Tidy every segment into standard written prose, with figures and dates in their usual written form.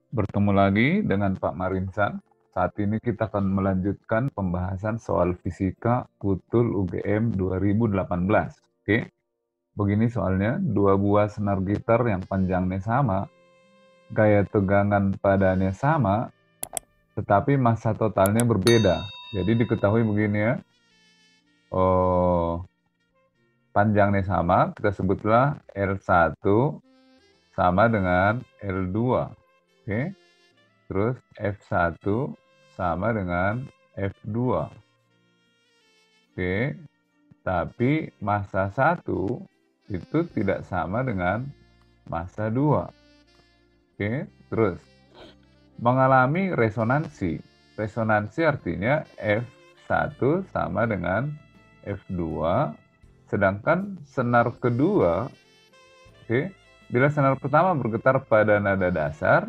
Bertemu lagi dengan Pak Marinsan. Saat ini kita akan melanjutkan pembahasan soal fisika Kutul UGM 2018. Oke, begini soalnya, dua buah senar gitar yang panjangnya sama, gaya tegangan padanya sama, tetapi massa totalnya berbeda. Jadi diketahui begini ya, oh, panjangnya sama, kita sebutlah L1 sama dengan L2. Oke. Terus F1 sama dengan F2. Oke, tapi massa 1 itu tidak sama dengan massa 2. Oke, terus mengalami resonansi. Resonansi artinya F1 sama dengan F2, sedangkan senar kedua, oke, bila senar pertama bergetar pada nada dasar,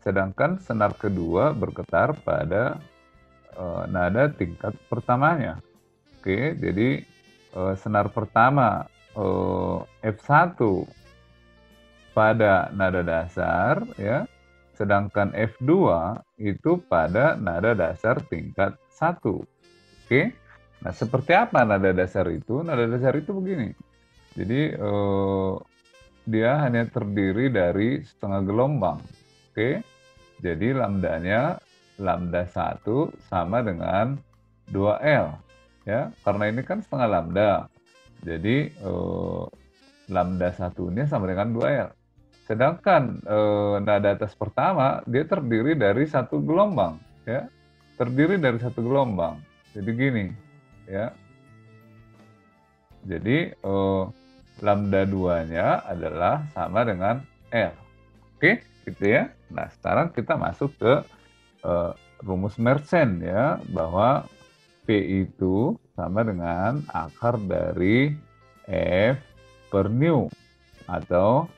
sedangkan senar kedua bergetar pada nada tingkat pertamanya. Oke, jadi senar pertama F1 pada nada dasar ya, sedangkan F2 itu pada nada dasar tingkat 1. Oke. Nah, seperti apa nada dasar itu? Nada dasar itu begini. Jadi dia hanya terdiri dari setengah gelombang. Oke. Jadi lambdanya lambda 1 sama dengan 2L. Ya, karena ini kan setengah lambda. Jadi lambda satunya sama dengan 2L. Sedangkan nada atas pertama dia terdiri dari satu gelombang, ya. Terdiri dari satu gelombang. Jadi gini, ya. Jadi lambda 2-nya adalah sama dengan L. Oke, gitu ya. Nah, sekarang kita masuk ke rumus Mersenne ya, bahwa P itu sama dengan akar dari F per nu atau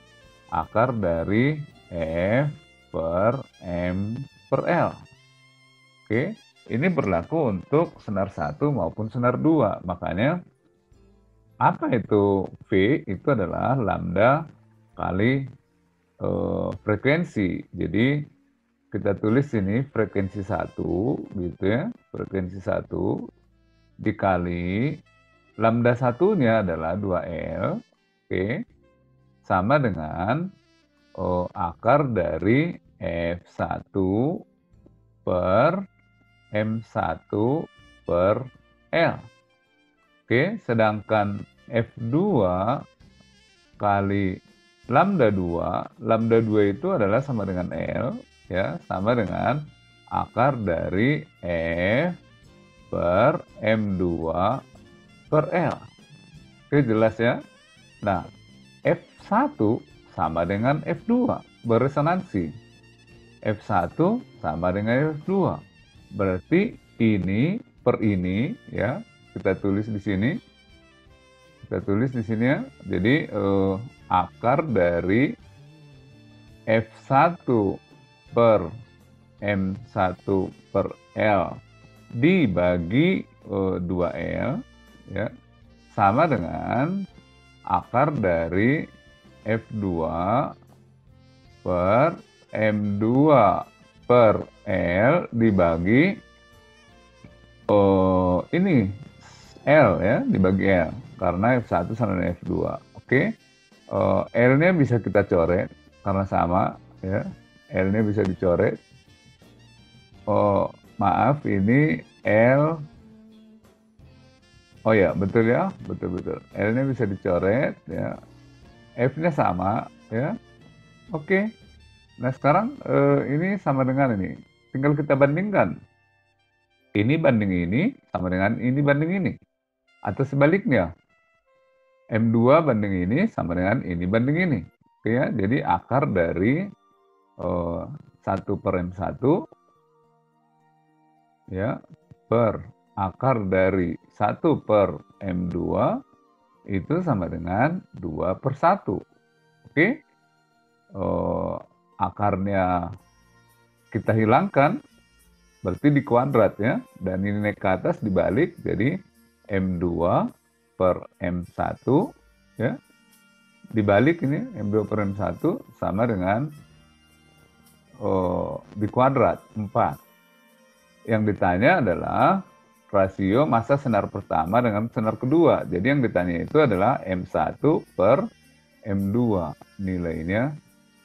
akar dari F per M per L. Oke, ini berlaku untuk senar 1 maupun senar 2. Makanya apa itu V? Itu adalah lambda kali frekuensi. Jadi kita tulis ini frekuensi 1 gitu ya. Frekuensi 1 dikali lambda satunya adalah 2L. Oke. Sama dengan akar dari F1 per M1 per L. Oke, sedangkan F2 kali lambda 2 itu adalah sama dengan L, ya, sama dengan akar dari F per M2 per L. Oke, jelas ya? Nah, F1 sama dengan F2, beresonansi. F1 sama dengan F2. Berarti ini per ini ya, kita tulis di sini. Kita tulis di sini ya. Jadi akar dari F1 per M1 per L dibagi 2L ya, sama dengan akar dari F2 per M2 per L dibagi ini L ya, dibagi L, karena F1 sama dengan F2. Oke, L-nya bisa kita coret karena sama ya, L-nya bisa dicoret. Oh maaf, ini L. Oh ya, betul ya, betul. L-nya bisa dicoret ya, F-nya sama ya. Oke. Nah, sekarang ini sama dengan ini. Tinggal kita bandingkan. Ini banding ini sama dengan ini banding ini. Atau sebaliknya. M2 banding ini sama dengan ini banding ini. Oke ya, jadi akar dari 1 per M1 ya, per akar dari 1 per M2 itu sama dengan 2 per 1. Oke? Akarnya kita hilangkan, berarti di kuadrat ya. Dan ini naik ke atas dibalik, jadi M2 per M1 ya. Dibalik ini M2 per M1 sama dengan dikuadrat 4. Yang ditanya adalah rasio massa sinar pertama dengan sinar kedua. Jadi yang ditanya itu adalah M1 per M2. Nilainya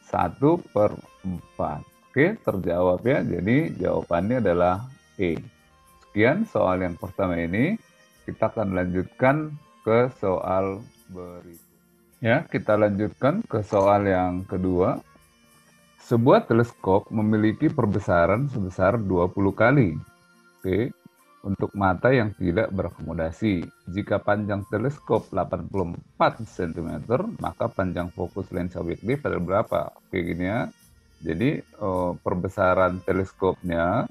1/4. Oke, terjawab ya. Jadi jawabannya adalah E. Sekian soal yang pertama ini. Kita akan lanjutkan ke soal berikut. Ya, kita lanjutkan ke soal yang kedua. Sebuah teleskop memiliki perbesaran sebesar 20 kali. Oke, untuk mata yang tidak berakomodasi. Jika panjang teleskop 84 cm, maka panjang fokus lensa objektif adalah berapa? Oke, gini ya. Jadi perbesaran teleskopnya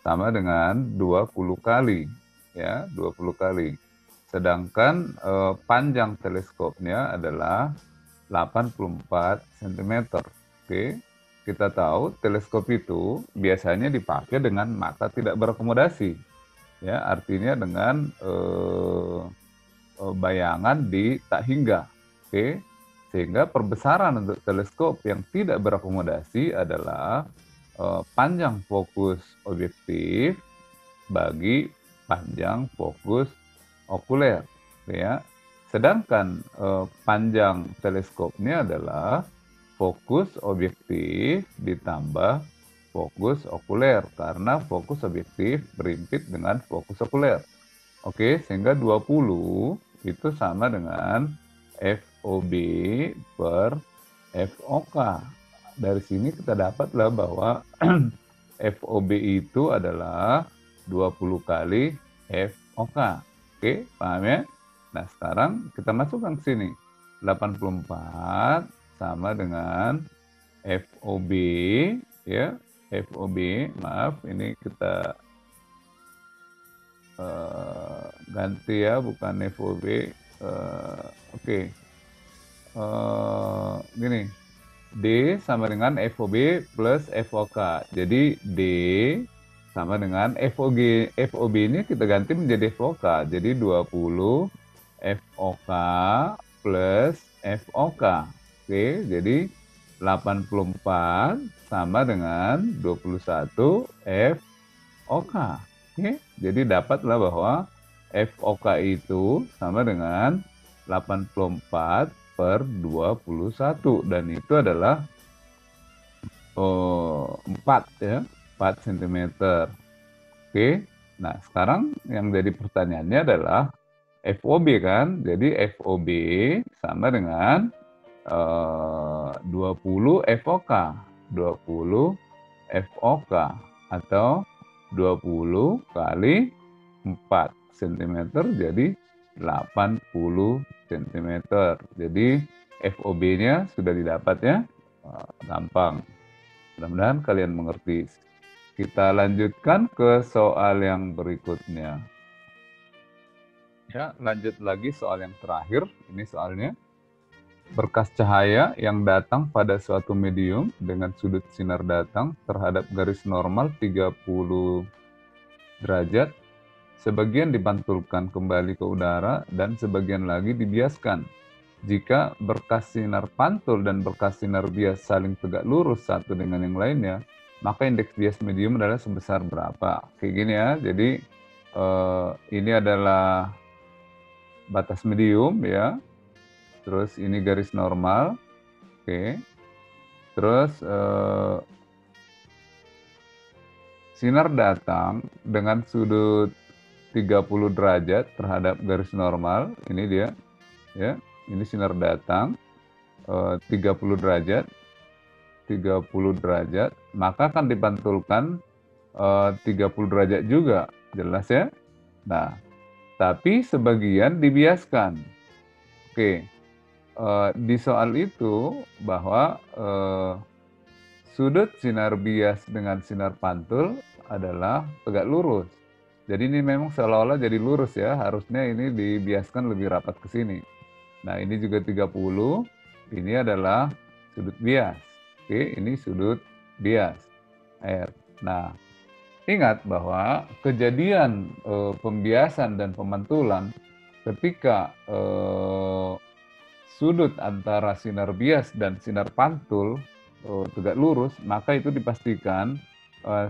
sama dengan 20 kali. Ya, 20 kali. Sedangkan panjang teleskopnya adalah 84 cm. Oke, kita tahu teleskop itu biasanya dipakai dengan mata tidak berakomodasi. Ya, artinya dengan bayangan di tak hingga. Oke, sehingga perbesaran untuk teleskop yang tidak berakomodasi adalah panjang fokus objektif bagi panjang fokus okuler, ya. Sedangkan panjang teleskopnya adalah fokus objektif ditambah fokus okuler, karena fokus objektif berimpit dengan fokus okuler. Oke, sehingga 20 itu sama dengan FOB per FOK. Dari sini kita dapatlah bahwa FOB itu adalah 20 kali FOK. Oke, paham ya? Nah, sekarang kita masukkan ke sini. 84 sama dengan FOB, ya. FOB, maaf, ini kita ganti ya, bukan FOB. Oke. Gini, D sama dengan FOB plus FOK. Jadi D sama dengan FOG. FOB ini kita ganti menjadi FOK. Jadi 20 FOK plus FOK. Oke, jadi 84 sama dengan 21 FOK. Oke, jadi dapatlah bahwa FOK itu sama dengan 84 per 21. Dan itu adalah 4 ya, 4 cm. Oke, nah sekarang yang jadi pertanyaannya adalah FOB kan. Jadi FOB sama dengan 20 FOK. 20 FOK atau 20 kali 4 cm jadi 80 cm. Jadi FOB-nya sudah didapat ya. Gampang. Mudah-mudahan kalian mengerti. Kita lanjutkan ke soal yang berikutnya. Ya, lanjut lagi soal yang terakhir. Ini soalnya. Berkas cahaya yang datang pada suatu medium dengan sudut sinar datang terhadap garis normal 30 derajat, sebagian dipantulkan kembali ke udara dan sebagian lagi dibiaskan. Jika berkas sinar pantul dan berkas sinar bias saling tegak lurus satu dengan yang lainnya, maka indeks bias medium adalah sebesar berapa? Kayak gini ya, jadi ini adalah batas medium ya. Terus ini garis normal, oke. Terus sinar datang dengan sudut 30 derajat terhadap garis normal, ini dia, ya. Ini sinar datang 30 derajat, maka akan dipantulkan 30 derajat juga, jelas ya. Nah, tapi sebagian dibiaskan, oke. Di soal itu bahwa sudut sinar bias dengan sinar pantul adalah tegak lurus. Jadi ini memang seolah-olah jadi lurus ya, harusnya ini dibiaskan lebih rapat ke sini. Nah, ini juga 30, ini adalah sudut bias. Oke, ini sudut bias R. Nah, ingat bahwa kejadian pembiasan dan pemantulan ketika sudut antara sinar bias dan sinar pantul tegak lurus, maka itu dipastikan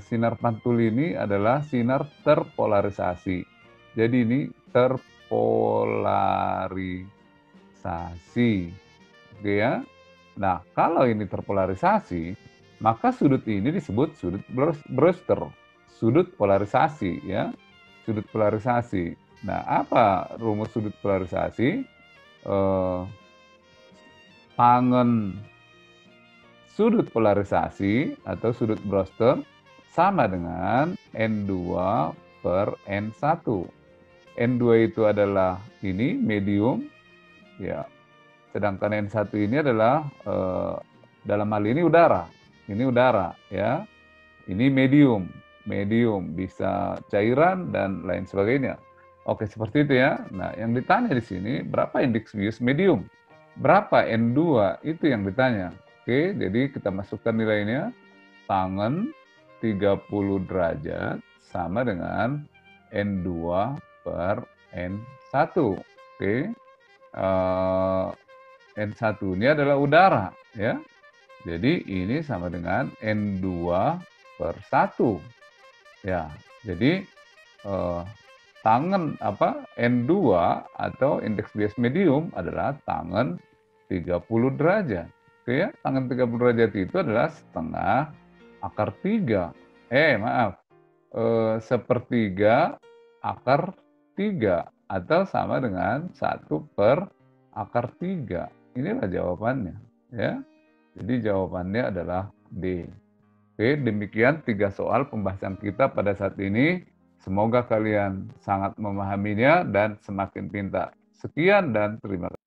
sinar pantul ini adalah sinar terpolarisasi. Jadi ini terpolarisasi, oke ya. Nah, kalau ini terpolarisasi, maka sudut ini disebut sudut Brewster, sudut polarisasi ya, sudut polarisasi. Nah, apa rumus sudut polarisasi? Tangen sudut polarisasi atau sudut Brewster sama dengan N2 per N1. N2 itu adalah ini medium, ya. Sedangkan N1 ini adalah dalam hal ini udara. Ini udara, ya. Ini medium, bisa cairan dan lain sebagainya. Oke, seperti itu ya. Nah, yang ditanya di sini berapa indeks bius medium? Berapa N2? Itu yang ditanya. Oke, jadi kita masukkan nilainya. Tangen 30 derajat sama dengan N2 per N1. Oke. N1 ini adalah udara, ya. Jadi ini sama dengan N2 per 1. Ya, jadi tangen N2 atau indeks bias medium adalah tangen 30 derajat. Oke ya, tangen 30 derajat itu adalah setengah akar 3. Sepertiga akar 3 atau sama dengan 1 per akar 3. Inilah jawabannya, ya. Jadi jawabannya adalah D. Oke, demikian 3 soal pembahasan kita pada saat ini. Semoga kalian sangat memahaminya dan semakin pintar. Sekian dan terima kasih.